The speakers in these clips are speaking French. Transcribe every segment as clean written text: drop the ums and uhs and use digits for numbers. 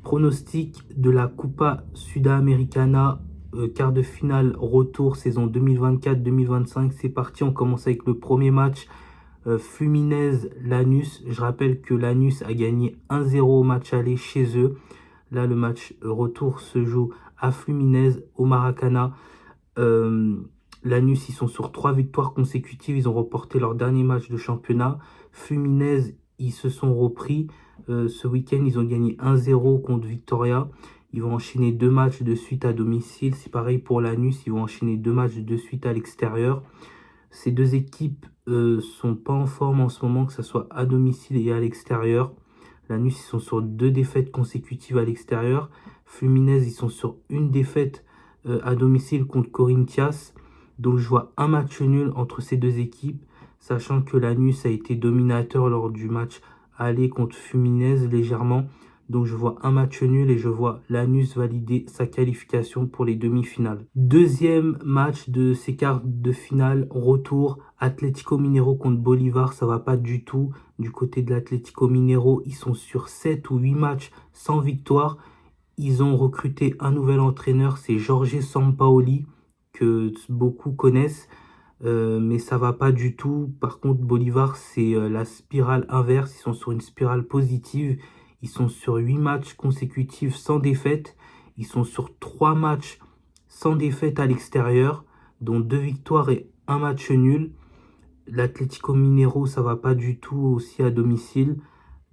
Pronostic de la Copa Sudamericana, quart de finale retour saison 2024-2025. C'est parti, on commence avec le premier match. Fluminense-Lanús. Je rappelle que Lanús a gagné 1-0 au match aller chez eux. Là, le match retour se joue à Fluminense, au Maracana. Lanús, ils sont sur 3 victoires consécutives. Ils ont remporté leur dernier match de championnat. Fluminense, ils se sont repris. Ce week-end, ils ont gagné 1-0 contre Victoria. Ils vont enchaîner 2 matchs de suite à domicile. C'est pareil pour Lanús. Ils vont enchaîner 2 matchs de suite à l'extérieur. Ces deux équipes sont pas en forme en ce moment, que ce soit à domicile et à l'extérieur. Lanús, ils sont sur 2 défaites consécutives à l'extérieur. Fluminense, ils sont sur une défaite à domicile contre Corinthians. Donc je vois un match nul entre ces deux équipes, sachant que Lanús a été dominateur lors du match aller contre Fluminense légèrement. Donc je vois un match nul et je vois Lanús valider sa qualification pour les demi-finales. Deuxième match de ces quarts de finale, retour Atlético Mineiro contre Bolívar. Ça va pas du tout du côté de l'Atlético Mineiro. Ils sont sur 7 ou 8 matchs sans victoire. Ils ont recruté un nouvel entraîneur, c'est Jorge Sampaoli, que beaucoup connaissent. Mais ça va pas du tout. Par contre, Bolívar, c'est la spirale inverse. Ils sont sur une spirale positive. Ils sont sur 8 matchs consécutifs sans défaite. Ils sont sur 3 matchs sans défaite à l'extérieur, dont 2 victoires et un match nul. L'Atlético Mineiro, ça va pas du tout aussi à domicile.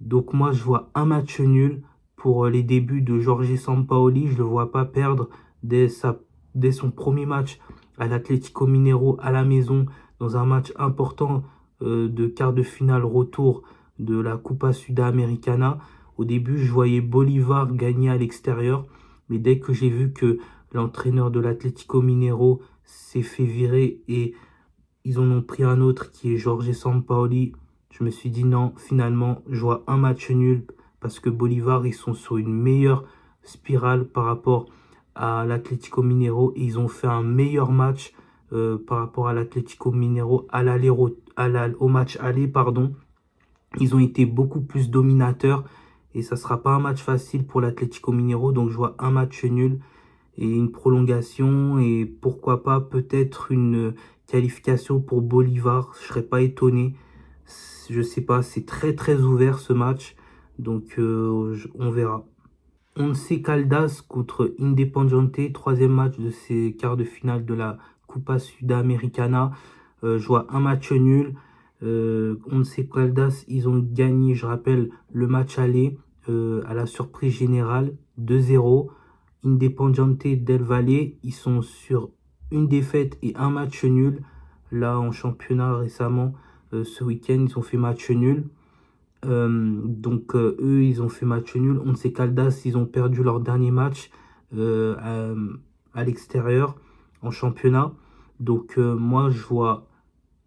Donc moi, je vois un match nul pour les débuts de Jorge Sampaoli. Je ne le vois pas perdre dès son premier match à l'Atlético Mineiro à la maison, dans un match important de quart de finale retour de la Copa Sudamericana. Au début, je voyais Bolívar gagner à l'extérieur, mais dès que j'ai vu que l'entraîneur de l'Atlético Mineiro s'est fait virer et ils en ont pris un autre qui est Jorge Sampaoli, je me suis dit non, finalement, je vois un match nul parce que Bolívar, ils sont sur une meilleure spirale par rapport à l'Atlético Mineiro et ils ont fait un meilleur match par rapport à l'Atlético Mineiro au match aller, pardon. Ils ont été beaucoup plus dominateurs et ça sera pas un match facile pour l'Atlético Mineiro, donc je vois un match nul et une prolongation et pourquoi pas peut-être une qualification pour Bolívar. Je serais pas étonné. Je sais pas, c'est très très ouvert ce match, donc on verra. Once Caldas contre Independiente, troisième match de ces quarts de finale de la Copa Sudamericana. Je vois un match nul. Once Caldas, ils ont gagné, je rappelle, le match aller à la surprise générale, 2-0. Independiente del Valle, ils sont sur une défaite et un match nul. Là, en championnat récemment, ce week-end, ils ont fait match nul. Eux, ils ont fait match nul. Once Caldas, ils ont perdu leur dernier match à l'extérieur en championnat. Donc, moi, je vois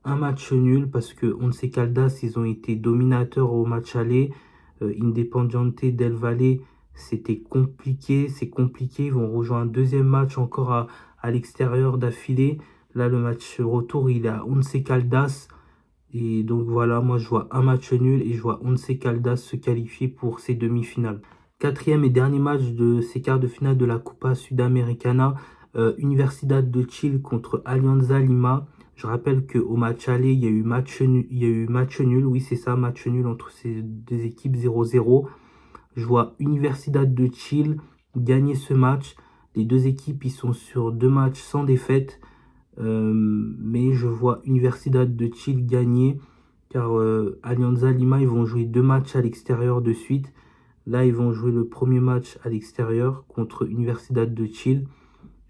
un match nul parce que Once Caldas, ils ont été dominateurs au match aller. Independiente del Valle, c'était compliqué. C'est compliqué. Ils vont rejoindre un deuxième match encore à l'extérieur d'affilée. Là, le match retour, il est à Once Caldas. Et donc voilà, moi je vois un match nul et je vois Once Caldas se qualifier pour ces demi-finales. Quatrième et dernier match de ces quarts de finale de la Copa Sudamericana, Universidad de Chile contre Alianza Lima. Je rappelle qu'au match aller, il y a eu match nul, oui c'est ça, match nul entre ces deux équipes 0-0. Je vois Universidad de Chile gagner ce match. Les deux équipes, ils sont sur 2 matchs sans défaite. Mais je vois Universidad de Chile gagner car Alianza Lima, ils vont jouer 2 matchs à l'extérieur de suite. Là, ils vont jouer le premier match à l'extérieur contre Universidad de Chile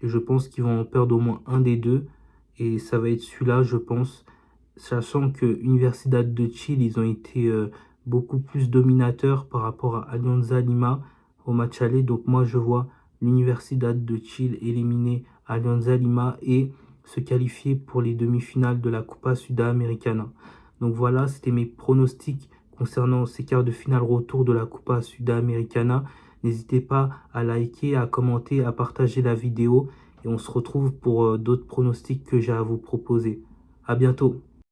et je pense qu'ils vont en perdre au moins un des deux et ça va être celui-là, je pense, sachant que Universidad de Chile, ils ont été beaucoup plus dominateurs par rapport à Alianza Lima au match aller. Donc moi, je vois l'Universidad de Chile éliminer Alianza Lima et se qualifier pour les demi-finales de la Copa Sudamericana. Donc voilà, c'était mes pronostics concernant ces quarts de finale retour de la Copa Sudamericana. N'hésitez pas à liker, à commenter, à partager la vidéo. Et on se retrouve pour d'autres pronostics que j'ai à vous proposer. À bientôt.